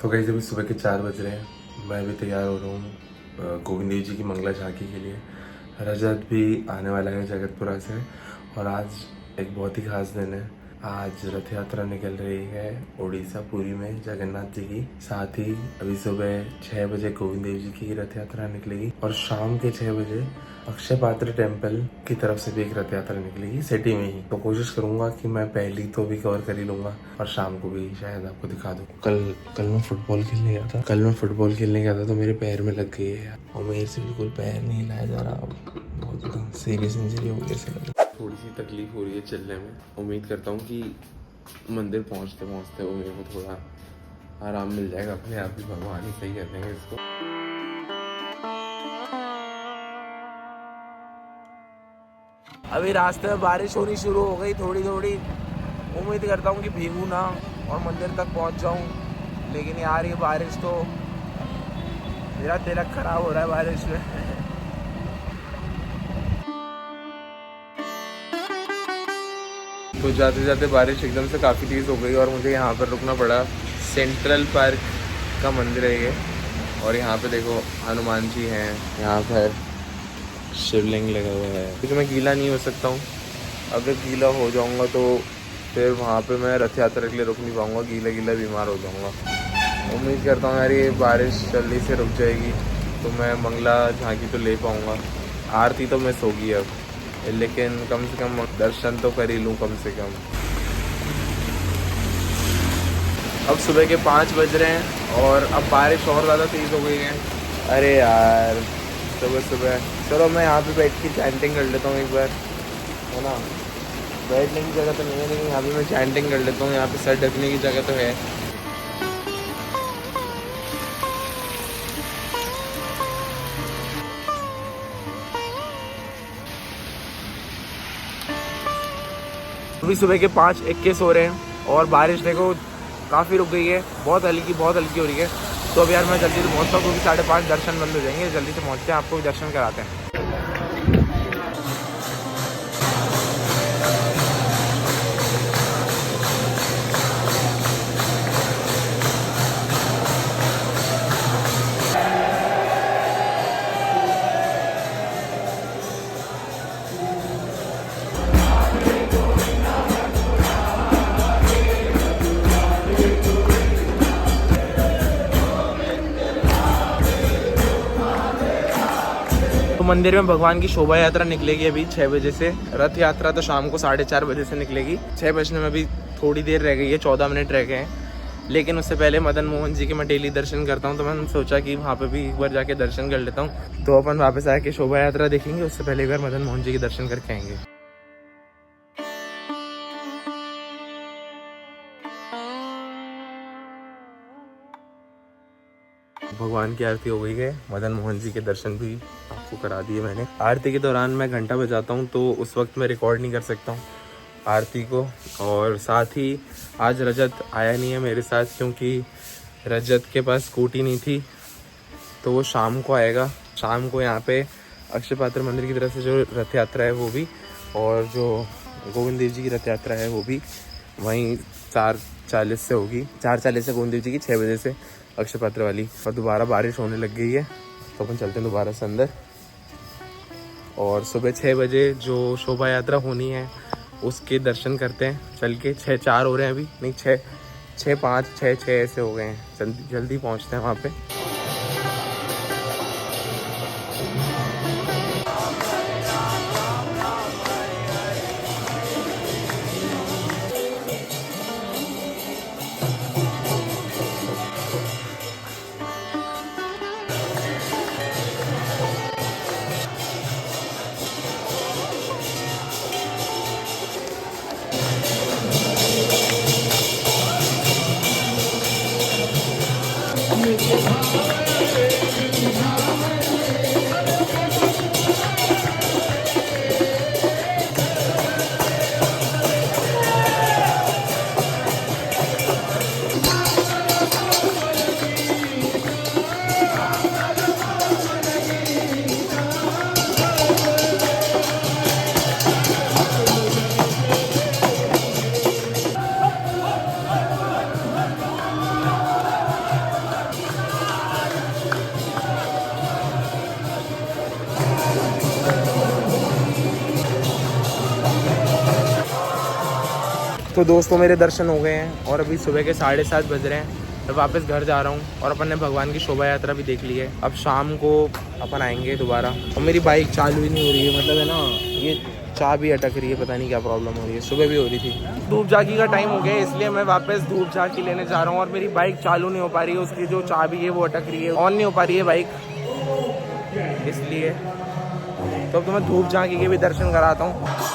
तो गाइस अभी सुबह के 4 बज रहे हैं। मैं भी तैयार हो रहा हूँ गोविंद देव जी की मंगला झांकी के लिए। रजत भी आने वाला है जगतपुरा से और आज एक बहुत ही खास दिन है। आज रथ यात्रा निकल रही है उड़ीसा पुरी में जगन्नाथ जी की। साथ ही अभी सुबह 6 बजे गोविंद देव जी की रथ यात्रा निकलेगी और शाम के 6 बजे अक्षय पात्र टेम्पल की तरफ से भी एक रथ यात्रा निकलेगी सिटी में ही। तो कोशिश करूंगा कि मैं पहली तो भी कवर कर ही लूंगा और शाम को भी शायद आपको दिखा दूं। कल मैं फुटबॉल खेलने गया था तो मेरे पैर में लग गई है यार, और मेरे से बिल्कुल पैर नहीं हिलाया जा रहा। बहुत सीरियस इंजरी हो गई है। थोड़ी सी तकलीफ हो रही है चलने में। उम्मीद करता हूँ कि मंदिर पहुँचते पहुँचते वो मेरे को थोड़ा आराम मिल जाएगा। अपने आप ही भगवान ही सही कर देंगे इसको। अभी रास्ते में बारिश होनी शुरू हो गई थोड़ी थोड़ी। उम्मीद करता हूँ कि भीगू ना और मंदिर तक पहुँच जाऊँ, लेकिन यार ये बारिश तो मेरा तिलक खराब हो रहा है बारिश में। तो जाते जाते बारिश एकदम से काफ़ी तेज़ हो गई और मुझे यहाँ पर रुकना पड़ा। सेंट्रल पार्क का मंदिर है ये, और यहाँ पे देखो हनुमान जी हैं, यहाँ पर शिवलिंग लगा हुआ है। क्योंकि मैं गीला नहीं हो सकता हूँ, अगर गीला हो जाऊँगा तो फिर वहाँ पे मैं रथ यात्रा के लिए रुक नहीं पाऊँगा, गीला गीला बीमार हो जाऊँगा। उम्मीद करता हूँ यार ये बारिश जल्दी से रुक जाएगी तो मैं मंगला झांकी तो ले पाऊँगा। आरती तो मिस होगी अब, लेकिन कम से कम दर्शन तो कर ही लूँ कम से कम। अब सुबह के 5 बज रहे हैं और अब बारिश और ज़्यादा तेज़ हो गई है। अरे यार सुबह सुबह, चलो मैं यहाँ पे बैठ के चैंटिंग कर लेता हूँ एक बार, है ना। बैठने की जगह तो नहीं है लेकिन यहाँ पे मैं चैंटिंग कर लेता हूँ। यहाँ पे सर ढकने की जगह तो है। अभी सुबह के 5:21 हो रहे हैं और बारिश देखो काफ़ी रुक गई है, बहुत हल्की हो रही है। तो अब यार मैं जल्दी से पहुँचता हूँ क्योंकि 5:30 दर्शन बंद हो जाएंगे। जल्दी से पहुँचते हैं, आपको भी दर्शन कराते हैं। तो मंदिर में भगवान की शोभा यात्रा निकलेगी अभी 6 बजे से। रथ यात्रा तो शाम को 4:30 बजे से निकलेगी। 6 बजने में अभी थोड़ी देर रह गई है, 14 मिनट रह गए हैं। लेकिन उससे पहले मदन मोहन जी के मैं डेली दर्शन करता हूँ, तो मैंने सोचा कि वहाँ पे भी एक बार जाके दर्शन कर लेता हूँ। तो अपन वापस आके शोभा यात्रा देखेंगे, उससे पहले एक बार मदन मोहन जी के दर्शन करके आएंगे। भगवान की आरती हो गई है, मदन मोहन जी के दर्शन भी आपको करा दिए मैंने। आरती के दौरान मैं घंटा बजाता हूँ तो उस वक्त मैं रिकॉर्ड नहीं कर सकता हूँ आरती को। और साथ ही आज रजत आया नहीं है मेरे साथ, क्योंकि रजत के पास स्कूटी नहीं थी, तो वो शाम को आएगा। शाम को यहाँ पे अक्षय पात्र मंदिर की तरफ से जो रथ यात्रा है वो भी, और जो गोविंद देव जी की रथ यात्रा है वो भी वहीं 4:40 से होगी। 4:40 से गोविंद देव जी की, 6 बजे से अक्षय पात्र वाली। और दोबारा बारिश होने लग गई है तो अपन चलते हैं दोबारा से अंदर। और सुबह 6 बजे जो शोभा यात्रा होनी है उसके दर्शन करते हैं चल के। 6:04 हो रहे हैं अभी, नहीं 6:05, 6:06 ऐसे हो गए हैं। जल्दी पहुंचते हैं वहाँ पे। तो दोस्तों मेरे दर्शन हो गए हैं और अभी सुबह के 7:30 बज रहे हैं। मैं वापस घर जा रहा हूँ और अपन ने भगवान की शोभा यात्रा भी देख ली है। अब शाम को अपन आएंगे दोबारा। और मेरी बाइक चालू ही नहीं हो रही है, मतलब है ना ये चाबी अटक रही है, पता नहीं क्या प्रॉब्लम हो रही है। सुबह भी हो रही थी। धूप झांकी का टाइम हो गया इसलिए मैं वापस धूप झांकी लेने जा रहा हूँ और मेरी बाइक चालू नहीं हो पा रही है। उसकी जो चाबी है वो अटक रही है, ऑन नहीं हो पा रही है बाइक, इसलिए। तो अब तो मैं धूप झांकी के भी दर्शन कराता हूँ।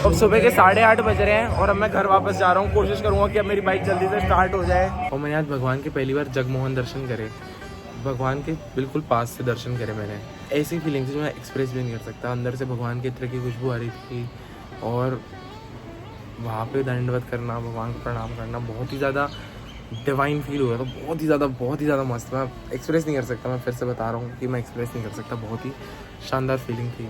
अब सुबह के 8:30 बज रहे हैं और अब मैं घर वापस जा रहा हूँ। कोशिश करूँगा कि अब मेरी बाइक जल्दी से स्टार्ट हो जाए। और मैंने आज भगवान के पहली बार जगमोहन दर्शन करे, भगवान के बिल्कुल पास से दर्शन करे मैंने। ऐसी फीलिंग जो मैं एक्सप्रेस भी नहीं कर सकता। अंदर से भगवान के इत्र की खुशबू आ रही थी और वहाँ पे दंडवत करना, भगवान को प्रणाम करना बहुत ही ज़्यादा डिवाइन फील हुआ था। बहुत ही ज़्यादा मस्त। मैं एक्सप्रेस नहीं कर सकता, मैं फिर से बता रहा हूँ कि मैं एक्सप्रेस नहीं कर सकता। बहुत ही शानदार फीलिंग थी।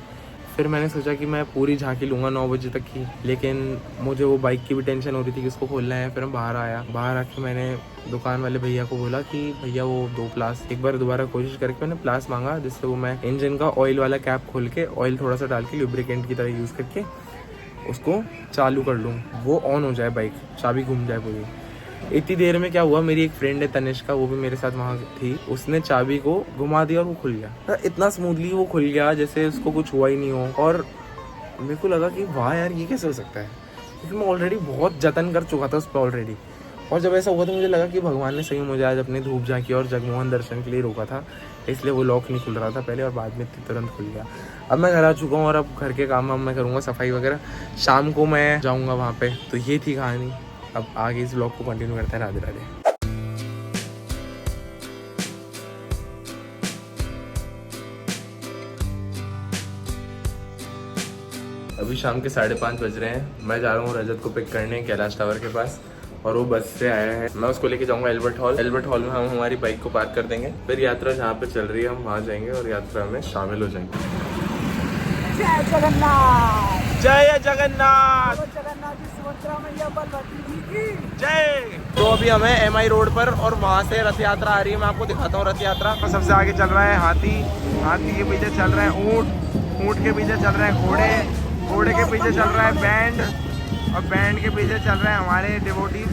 फिर मैंने सोचा कि मैं पूरी झांकी लूँगा 9 बजे तक की, लेकिन मुझे वो बाइक की भी टेंशन हो रही थी कि उसको खोलना है। फिर मैं बाहर आया। बाहर आके मैंने दुकान वाले भैया को बोला कि भैया वो 2 प्लास, एक बार दोबारा कोशिश करके मैंने प्लास मांगा जिससे वो मैं इंजन का ऑयल वाला कैप खोल के ऑयल थोड़ा सा डाल के लुब्रिकेंट की तरह यूज़ करके उसको चालू कर लूँ, वो ऑन हो जाए, बाइक चाबी घूम जाए पूरी। इतनी देर में क्या हुआ, मेरी एक फ्रेंड है तनिष्का, वो भी मेरे साथ वहाँ थी। उसने चाबी को घुमा दिया और वो खुल गया। इतना स्मूथली वो खुल गया जैसे उसको कुछ हुआ ही नहीं हो। और मेरे को लगा कि वाह यार ये कैसे हो सकता है, क्योंकि मैं ऑलरेडी बहुत जतन कर चुका था उस पर ऑलरेडी। और जब ऐसा हुआ तो मुझे लगा कि भगवान ने सही मुझे आज अपने धूप झांकी और जगमोहन दर्शन के लिए रोका था, इसलिए वो लॉक नहीं खुल रहा था पहले और बाद में तुरंत खुल गया। अब मैं घर आ चुका हूँ और अब घर के काम मैं करूँगा, सफाई वगैरह। शाम को मैं जाऊँगा वहाँ पे। तो ये थी कहानी। अब आगे इस ब्लॉग को कंटिन्यू करते हैं। राधे राधे। अभी शाम के 5:30 बज रहे हैं। मैं जा रहा हूँ रजत को पिक करने कैलाश टावर के पास और वो बस से आया है। मैं उसको लेके जाऊँगा एल्बर्ट हॉल में हम हमारी बाइक को पार्क कर देंगे। फिर यात्रा जहाँ पे चल रही है हम वहाँ जाएंगे और यात्रा में शामिल हो जाएंगे। जय जगन्नाथ, जय जगन्नाथ, जगन्नाथ जी सुभद्रा मैया बलवती जी की जय। तो अभी हमें MI रोड पर और वहाँ से रथ यात्रा आ रही है। मैं आपको दिखाता हूँ रथ यात्रा। तो सबसे आगे चल रहा है हाथी, हाथी के पीछे चल रहा है ऊँट, ऊँट के पीछे चल रहे हैं घोड़े, घोड़े के पीछे चल रहा है बैंड और बैंड के पीछे चल रहे हैं हमारे डिवोटीज,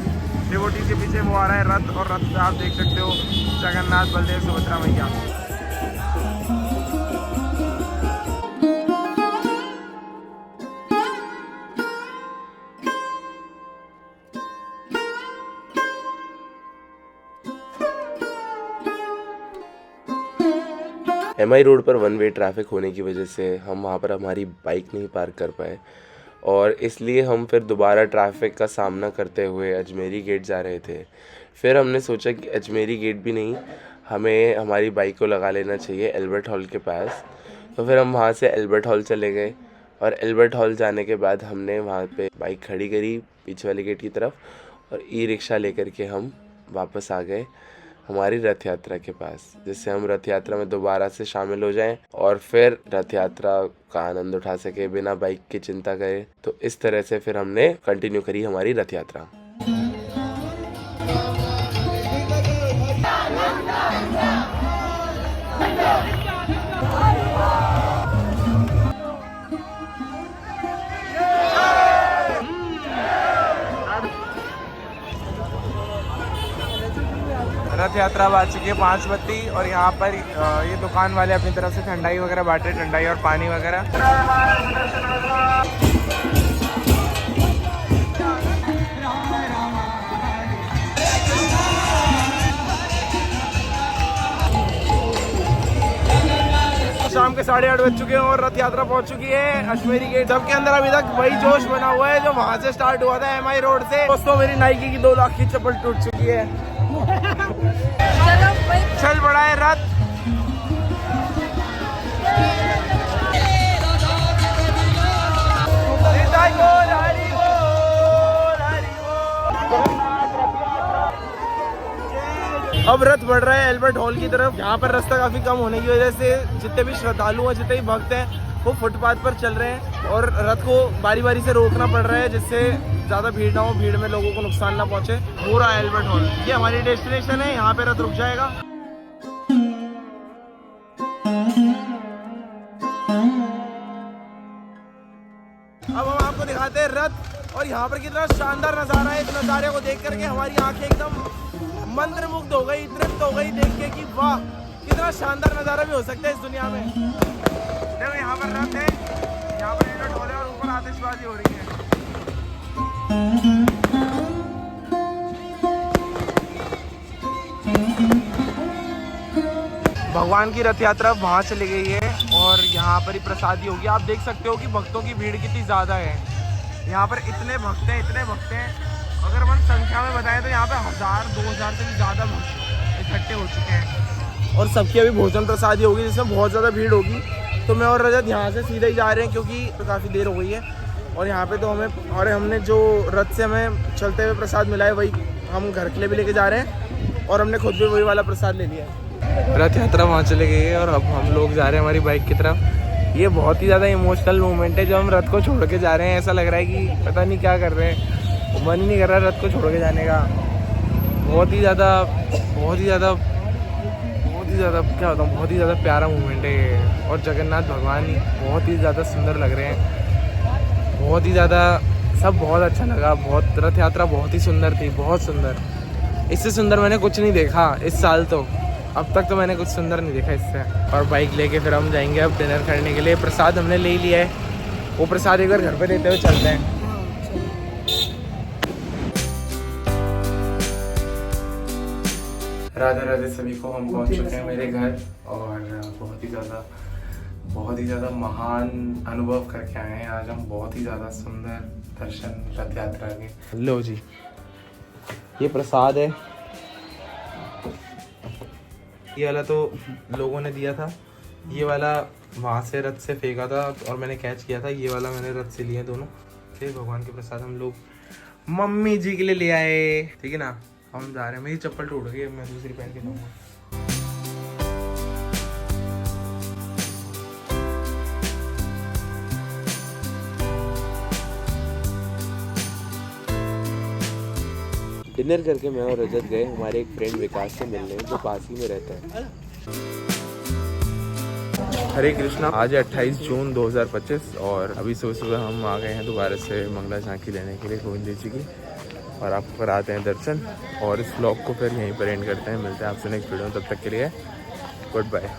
डिवोटीज के पीछे वो आ रहा है रथ। और रथ पे आप देख सकते हो जगन्नाथ बलदेव सुभद्रा मैया। MI रोड पर 1 वे ट्रैफिक होने की वजह से हम वहाँ पर हमारी बाइक नहीं पार्क कर पाए और इसलिए हम फिर दोबारा ट्रैफिक का सामना करते हुए अजमेरी गेट जा रहे थे। फिर हमने सोचा कि अजमेरी गेट भी नहीं, हमें हमारी बाइक को लगा लेना चाहिए एल्बर्ट हॉल के पास। तो फिर हम वहाँ से एल्बर्ट हॉल चले गए और एल्बर्ट हॉल जाने के बाद हमने वहाँ पे बाइक खड़ी करी पीछे वाले गेट की तरफ और ई-रिक्शा लेकर के हम वापस आ गए हमारी रथ यात्रा के पास, जिससे हम रथ यात्रा में दोबारा से शामिल हो जाएं और फिर रथ यात्रा का आनंद उठा सके बिना बाइक की चिंता करे। तो इस तरह से फिर हमने कंटिन्यू करी हमारी रथ यात्रा। रथ यात्रा आ चुकी है 5 बत्ती और यहाँ पर ये दुकान वाले अपनी तरफ से ठंडाई वगैरह बांटे, ठंडाई और पानी वगैरह। के 8:30 बज चुके हैं और रथ यात्रा पहुंच चुकी है अश्मेरी गेट। सबके अंदर अभी तक वही जोश बना हुआ है जो वहां से स्टार्ट हुआ था MI रोड से। दोस्तों मेरी नाइकी की 2 लाख की चप्पल टूट चुकी है। चल पड़ा है रथ। अब रथ बढ़ रहा है एल्बर्ट हॉल की तरफ। यहाँ पर रास्ता काफी कम होने की वजह से जितने भी श्रद्धालु हैं, जितने भी भक्त हैं, वो फुटपाथ पर चल रहे हैं और रथ को बारी बारी से रोकना पड़ रहा है जिससे ज्यादा भीड़ ना हो, भीड़ में लोगों को नुकसान ना पहुंचे। पूरा एल्बर्ट हॉल ये हमारी डेस्टिनेशन है, यहाँ पे रथ रुक जाएगा। अब हम आपको दिखाते हैं रथ और यहाँ पर कितना शानदार नजारा है। इस नजारे को देख करके हमारी आंखें एकदम मंत्रमुग्ध हो गई, तृप्त हो गई देख के कि वाह कितना शानदार नजारा भी हो सकता है इस दुनिया में। देखो यहाँ पर रथ है, यहाँ पर एल्बर्ट हॉल है और ऊपर आतिशबाजी हो रही है। भगवान की रथ यात्रा वहाँ चली गई है और यहाँ पर ही प्रसादी होगी। आप देख सकते हो कि भक्तों की भीड़ कितनी ज़्यादा है। यहाँ पर इतने भक्त हैं, अगर हम संख्या में बताएं तो यहाँ पे 1000-2000 से भी ज़्यादा भक्त इकट्ठे हो चुके हैं और सबकी अभी भोजन प्रसादी होगी जिसमें बहुत ज़्यादा भीड़ होगी। तो मैं और रजत यहाँ से सीधे ही जा रहे हैं क्योंकि तो काफ़ी देर हो गई है और यहाँ पे तो हमने जो रथ से हमें चलते हुए प्रसाद मिला है वही हम घर के लिए भी लेके जा रहे हैं और हमने खुद भी वही वाला प्रसाद ले लिया है। रथ यात्रा वहाँ चले गई है और अब हम लोग जा रहे हैं हमारी बाइक की तरफ। ये बहुत ही ज़्यादा इमोशनल मोमेंट है जब हम रथ को छोड़ के जा रहे हैं। ऐसा लग रहा है कि पता नहीं क्या कर रहे हैं, मन ही नहीं कर रहा रथ को छोड़ के जाने का। बहुत ही ज़्यादा क्या होता है, बहुत ही ज़्यादा प्यारा मोमेंट है ये। और जगन्नाथ भगवान बहुत ही ज़्यादा सुंदर लग रहे हैं, बहुत ही ज़्यादा सब बहुत अच्छा लगा। बहुत रथ यात्रा बहुत ही सुंदर थी, बहुत सुंदर। इससे सुंदर मैंने कुछ नहीं देखा इस साल, तो अब तक तो मैंने कुछ सुंदर नहीं देखा इससे। और बाइक लेके फिर हम जाएंगे अब डिनर करने के लिए। प्रसाद हमने ले लिया है, वो प्रसाद एक बार घर पे देते हुए चलते हैं। राधे राधे सभी को। हम पहुंच चुके हैं मेरे घर और बहुत ही ज़्यादा महान अनुभव करके आए हैं आज हम। बहुत ही ज़्यादा सुंदर दर्शन रथ यात्रा के। लो जी, ये प्रसाद है। ये वाला तो लोगों ने दिया था, ये वाला वहाँ से रथ से फेंका था और मैंने कैच किया था। ये वाला मैंने रथ से लिए दोनों। फिर भगवान के प्रसाद हम लोग मम्मी जी के लिए ले आए, ठीक है ना। हम जा रहे हैं, मेरी चप्पल टूट गई, मैं दूसरी पहन के जाऊँगा। डिनर करके मैं और रजत गए हमारे एक फ्रेंड विकास से मिलने जो पास ही में रहता है। हरे कृष्णा। आज है 28 जून 2025 और अभी सुबह सुबह हम आ गए हैं दोबारा से मंगला झांकी लेने के लिए गोविंद जी की, और आपको कराते हैं दर्शन और इस व्लॉग को फिर यहीं पर एंड करते हैं। मिलते हैं आपसे नेक्स्ट वीडियो में, तब तक के लिए गुड बाय।